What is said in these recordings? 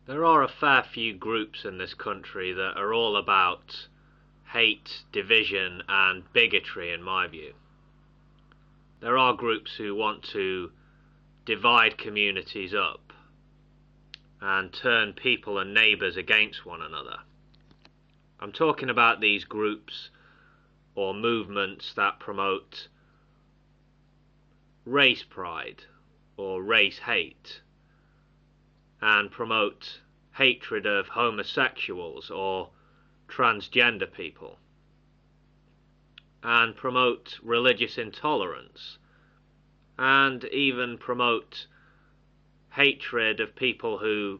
There are a fair few groups in this country that are all about hate, division, and bigotry, in my view. There are groups who want to divide communities up and turn people and neighbours against one another. I'm talking about these groups or movements that promote race pride or race hate and promote hatred of homosexuals or transgender people and promote religious intolerance and even promote hatred of people who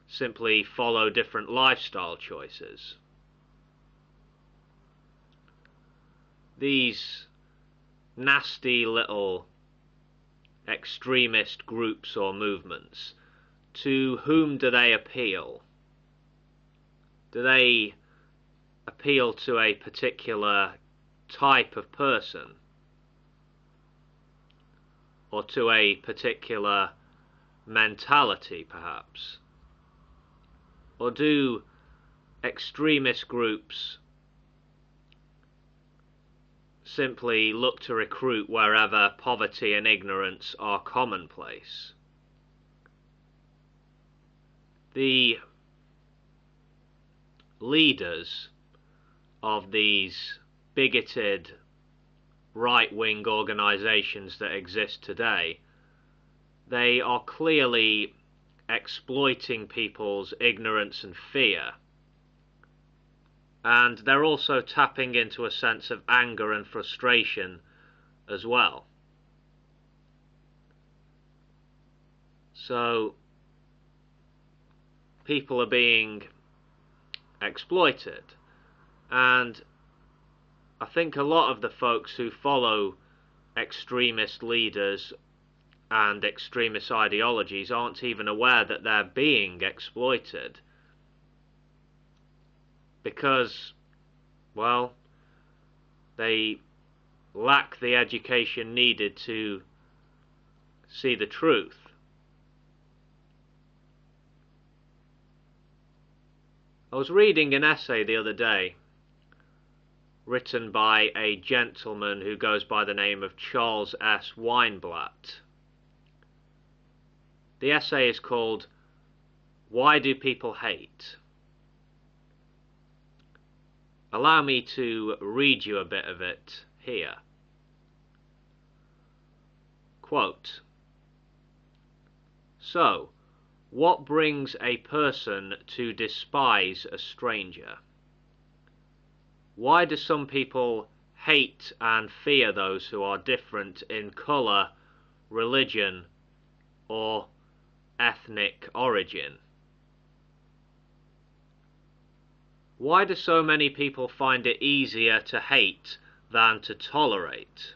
simply follow different lifestyle choices. These nasty little extremist groups or movements, to whom do they appeal? Do they appeal to a particular type of person? Or to a particular mentality, perhaps? Or do extremist groups simply look to recruit wherever poverty and ignorance are commonplace? The leaders of these bigoted right-wing organisations that exist today, they are clearly exploiting people's ignorance and fear. And they're also tapping into a sense of anger and frustration as well. So people are being exploited, and I think a lot of the folks who follow extremist leaders and extremist ideologies aren't even aware that they're being exploited because, well, they lack the education needed to see the truth. I was reading an essay the other day written by a gentleman who goes by the name of Charles S. Weinblatt. The essay is called "Why Do People Hate?" Allow me to read you a bit of it here. Quote, "So, what brings a person to despise a stranger? Why do some people hate and fear those who are different in colour, religion, or ethnic origin? Why do so many people find it easier to hate than to tolerate?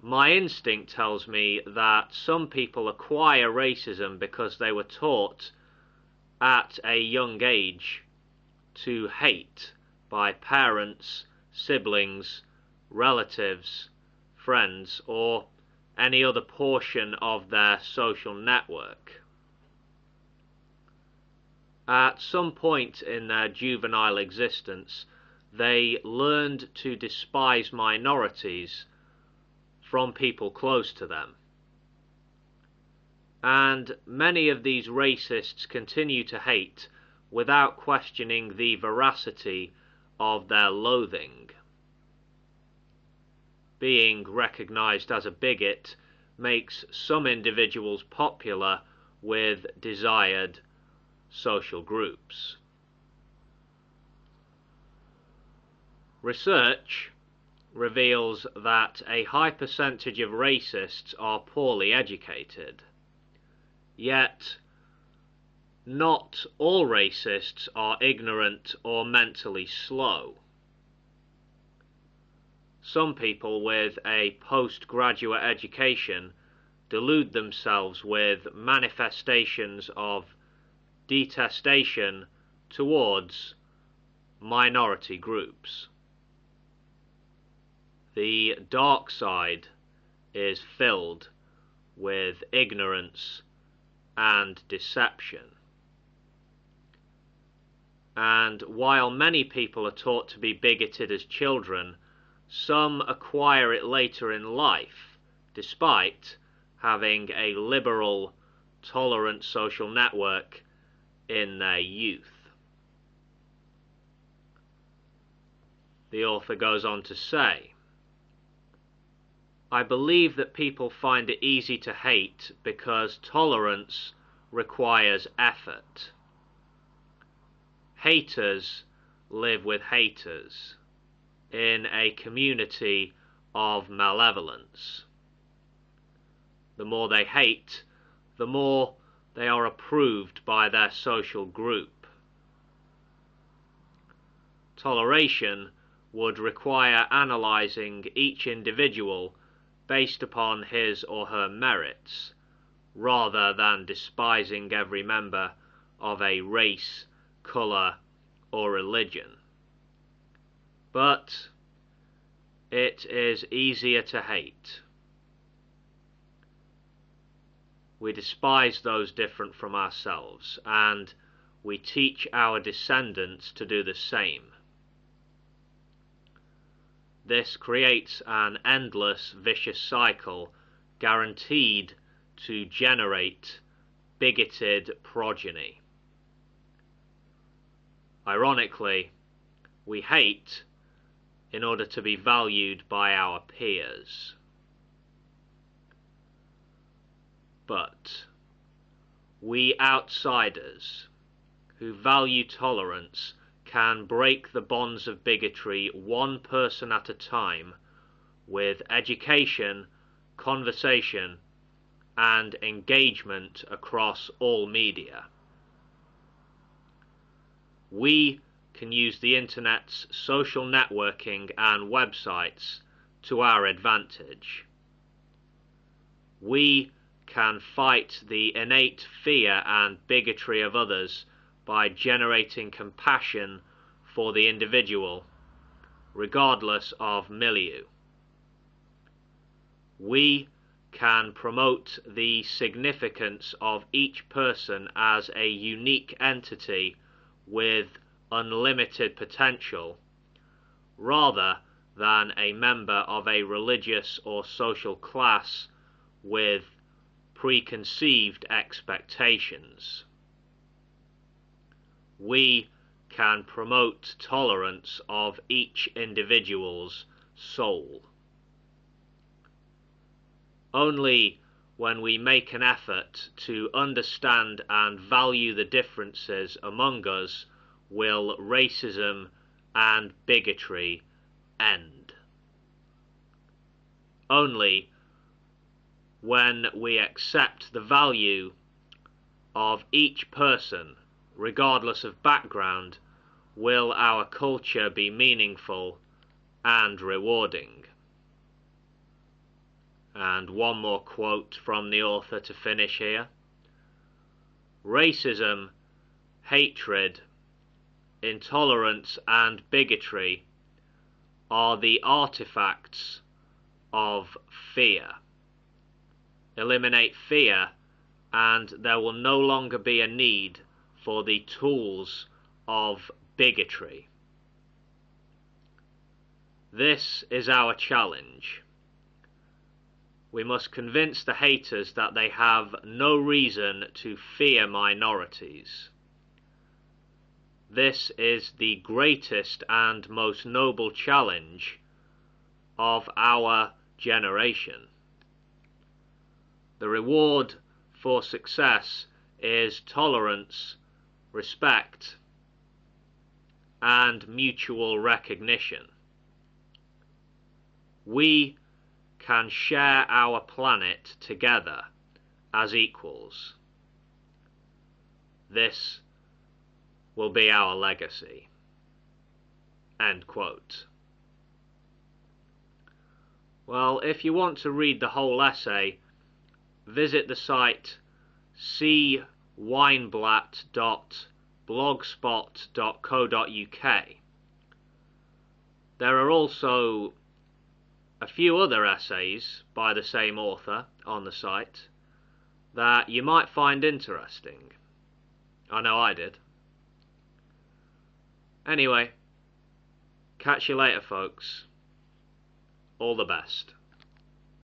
My instinct tells me that some people acquire racism because they were taught at a young age to hate by parents, siblings, relatives, friends, or any other portion of their social network. At some point in their juvenile existence, they learned to despise minorities from people close to them. And many of these racists continue to hate without questioning the veracity of their loathing. Being recognized as a bigot makes some individuals popular with desired social groups. Research reveals that a high percentage of racists are poorly educated, yet not all racists are ignorant or mentally slow. Some people with a postgraduate education delude themselves with manifestations of detestation towards minority groups. The dark side is filled with ignorance and deception. And while many people are taught to be bigoted as children, some acquire it later in life, despite having a liberal, tolerant social network in their youth. The author goes on to say, I believe that people find it easy to hate because tolerance requires effort. Haters live with haters in a community of malevolence. The more they hate, the more they are approved by their social group. Toleration would require analyzing each individual based upon his or her merits, rather than despising every member of a race, colour, or religion. But it is easier to hate. We despise those different from ourselves, and we teach our descendants to do the same. This creates an endless, vicious cycle guaranteed to generate bigoted progeny. Ironically, we hate in order to be valued by our peers. But we outsiders who value tolerance can break the bonds of bigotry one person at a time with education, conversation, and engagement across all media. We can use the internet's social networking and websites to our advantage. We can fight the innate fear and bigotry of others by generating compassion for the individual, regardless of milieu. We can promote the significance of each person as a unique entity with unlimited potential, rather than a member of a religious or social class with preconceived expectations. We can promote tolerance of each individual's soul. Only when we make an effort to understand and value the differences among us will racism and bigotry end. Only when we accept the value of each person, regardless of background, will our culture be meaningful and rewarding. And one more quote from the author to finish here. Racism, hatred, intolerance, and bigotry are the artifacts of fear. Eliminate fear, and there will no longer be a need for the tools of bigotry. This is our challenge. We must convince the haters that they have no reason to fear minorities. This is the greatest and most noble challenge of our generation. The reward for success is tolerance, respect, and mutual recognition. We can share our planet together as equals. This will be our legacy. End quote. Well, if you want to read the whole essay, visit the site cweinblatt.blogspot.co.uk. There are also a few other essays by the same author on the site, that you might find interesting. I know I did. Anyway, catch you later, folks. All the best.